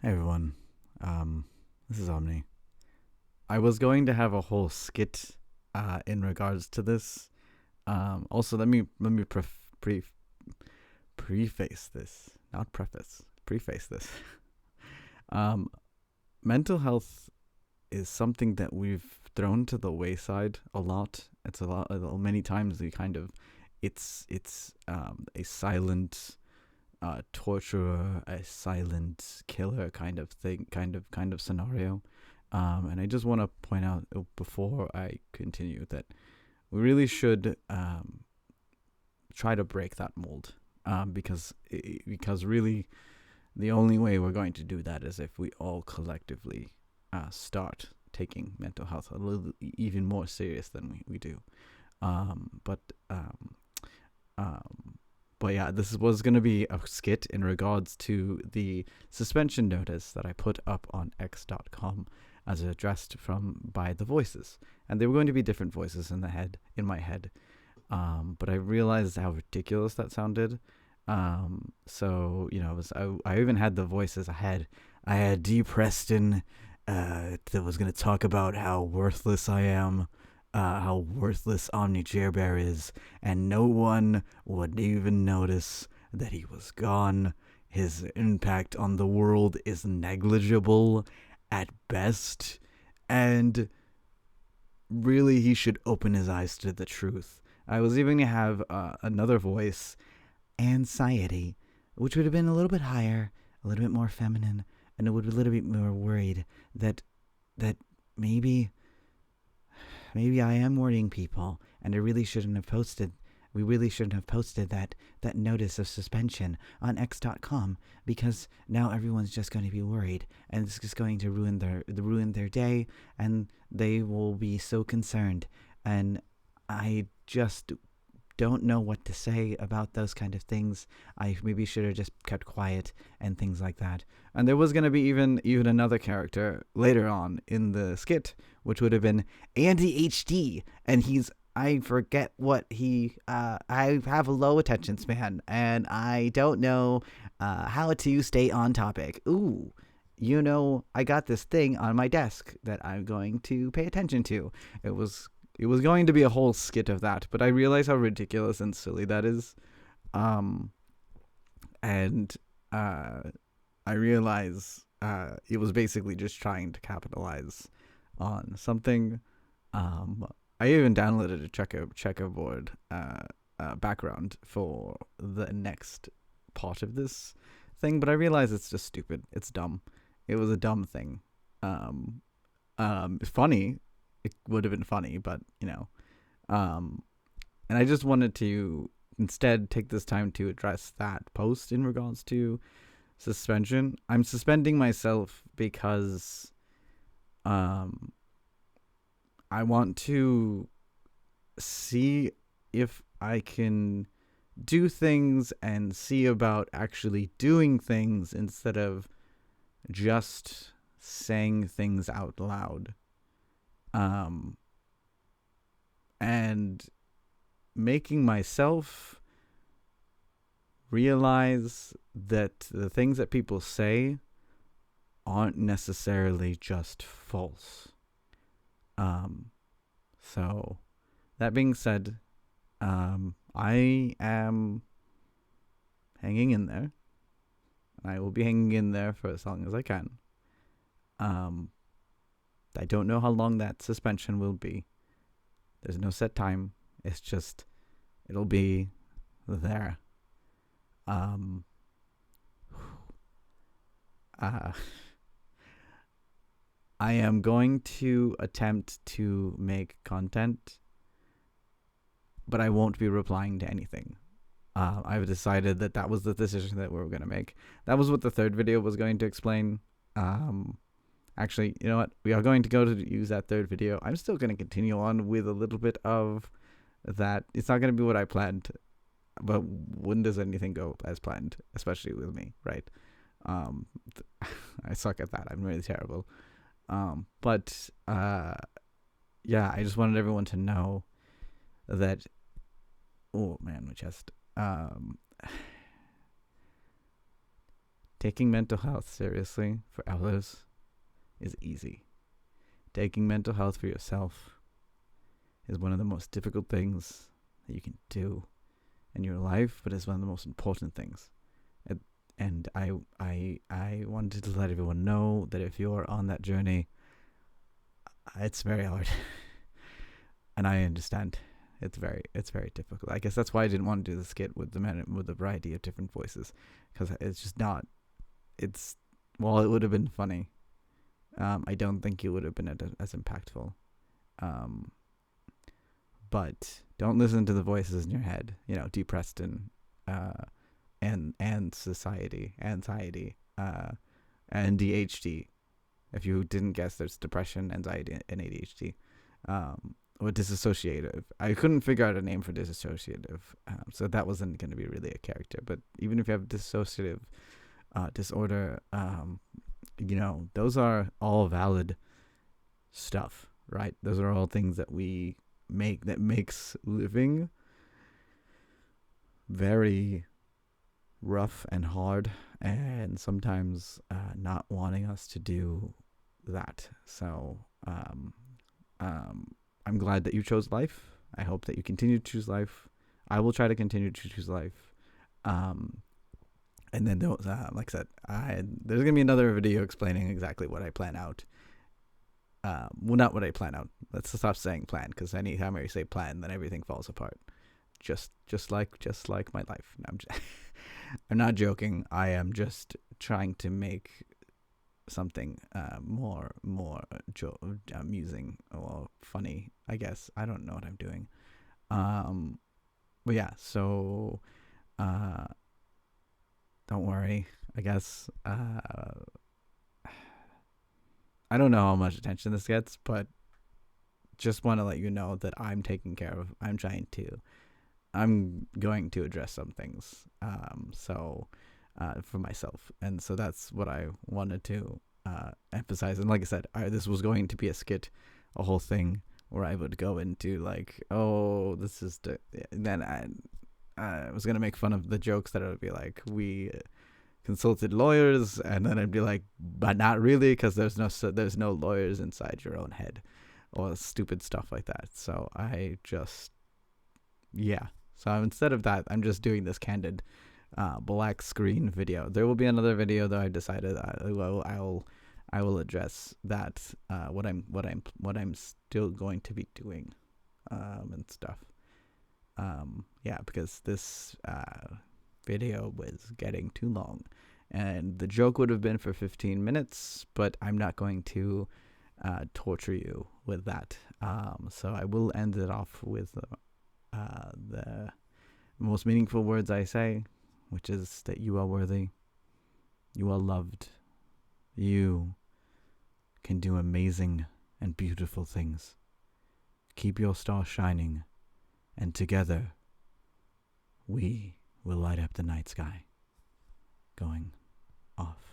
Hey everyone, this is Omni. I was going to have a whole skit in regards to this. Also, let me preface this, not preface, preface this. Um, Mental health is something that we've thrown to the wayside a lot. It's many times we kind of, it's a silent torturer, a silent killer kind of thing, kind of scenario. And I just want to point out before I continue that we really should try to break that mold, because really the only way we're going to do that is if we all collectively start taking mental health a little even more serious than we do. Um, but um, um, but yeah, this was going to be a skit in regards to the suspension notice that I put up on x.com as addressed from by the voices. And they were going to be different voices in my head. But I realized how ridiculous that sounded. I even had the voices ahead. I had D. Preston that was going to talk about how worthless I am, how worthless Omni Bear is, and no one would even notice that he was gone. His impact on the world is negligible at best, and really he should open his eyes to the truth. I was even going to have another voice, anxiety, which would have been a little bit higher, a little bit more feminine, and it would be a little bit more worried that that maybe I am worrying people, and I really shouldn't have posted. We really shouldn't have posted that notice of suspension on X.com, because now everyone's just going to be worried, and it's just going to ruin their day, and they will be so concerned. And I just don't know what to say about those kind of things. I maybe should have just kept quiet and things like that. And there was going to be even another character later on in the skit, which would have been Andy HD, and I forget what I have a low attention span, and I don't know how to stay on topic. Ooh, I got this thing on my desk that I'm going to pay attention to. It was it was going to be a whole skit of that, but I realize how ridiculous and silly that is. Um, and uh, I realize it was basically just trying to capitalize on something. Um, I even downloaded a checkerboard background for the next part of this thing, but I realize it's just stupid. It's dumb. It was a dumb thing. Um, Funny. It would have been funny, but um, and I just wanted to instead take this time to address that post in regards to suspension. I'm suspending myself because um, I want to see if I can do things and see about actually doing things instead of just saying things out loud. Um, and making myself realize that the things that people say aren't necessarily just false. So that being said, I am hanging in there. I will be hanging in there for as long as I can. Um, I don't know how long that suspension will be. There's no set time. It's just, it'll be there. Um, uh, I am going to attempt to make content, but I won't be replying to anything. I've decided that was the decision that we were going to make. That was what the third video was going to explain. Actually, you know what? We are going to go to use that third video. I'm still going to continue on with a little bit of that. It's not going to be what I planned, but when does anything go as planned, especially with me, right? Um, I suck at that. I'm really terrible. But yeah, I just wanted everyone to know that. Oh man, my chest. taking mental health seriously for others is easy. Taking mental health for yourself is one of the most difficult things that you can do in your life, but it's one of the most important things. And I wanted to let everyone know that if you're on that journey, it's very hard. And I understand. It's very difficult. I guess that's why I didn't want to do the skit with with a variety of different voices, because it's just not. While it would have been funny, I don't think it would have been as impactful. But don't listen to the voices in your head. D. Preston, and society, anxiety, and ADHD. If you didn't guess, there's depression, anxiety, and ADHD. Or disassociative. I couldn't figure out a name for disassociative, so that wasn't going to be really a character. But even if you have dissociative disorder, those are all valid stuff, right? Those are all things that we that makes living very rough and hard, and sometimes not wanting us to do that. So I'm glad that you chose life. I hope that you continue to choose life. I will try to continue to choose life. And then like I said, there's gonna be another video explaining exactly what I plan out. Well, not what I plan out. Let's stop saying plan, because anytime I say plan, then everything falls apart. Just like my life. No, I'm not joking. I am just trying to make something more amusing or funny, I guess. I don't know what I'm doing. But yeah, so don't worry, I guess. I don't know how much attention this gets, but just want to let you know that I'm taking care of. I'm going to address some things. For myself, and so that's what I wanted to emphasize. And like I said, this was going to be a skit, a whole thing where I would go into like, this is then I was gonna make fun of the jokes that it would be like, we consulted lawyers, and then I'd be like, but not really, because there's no lawyers inside your own head, or stupid stuff like that. So so instead of that, I'm just doing this candid black screen video. There will be another video though. I decided I will address that, what I'm still going to be doing, and stuff. Because this video was getting too long, and the joke would have been for 15 minutes, but I'm not going to torture you with that. So I will end it off with the most meaningful words I say, which is that you are worthy, you are loved, you can do amazing and beautiful things. Keep your star shining, and together we will light up the night sky. Going off.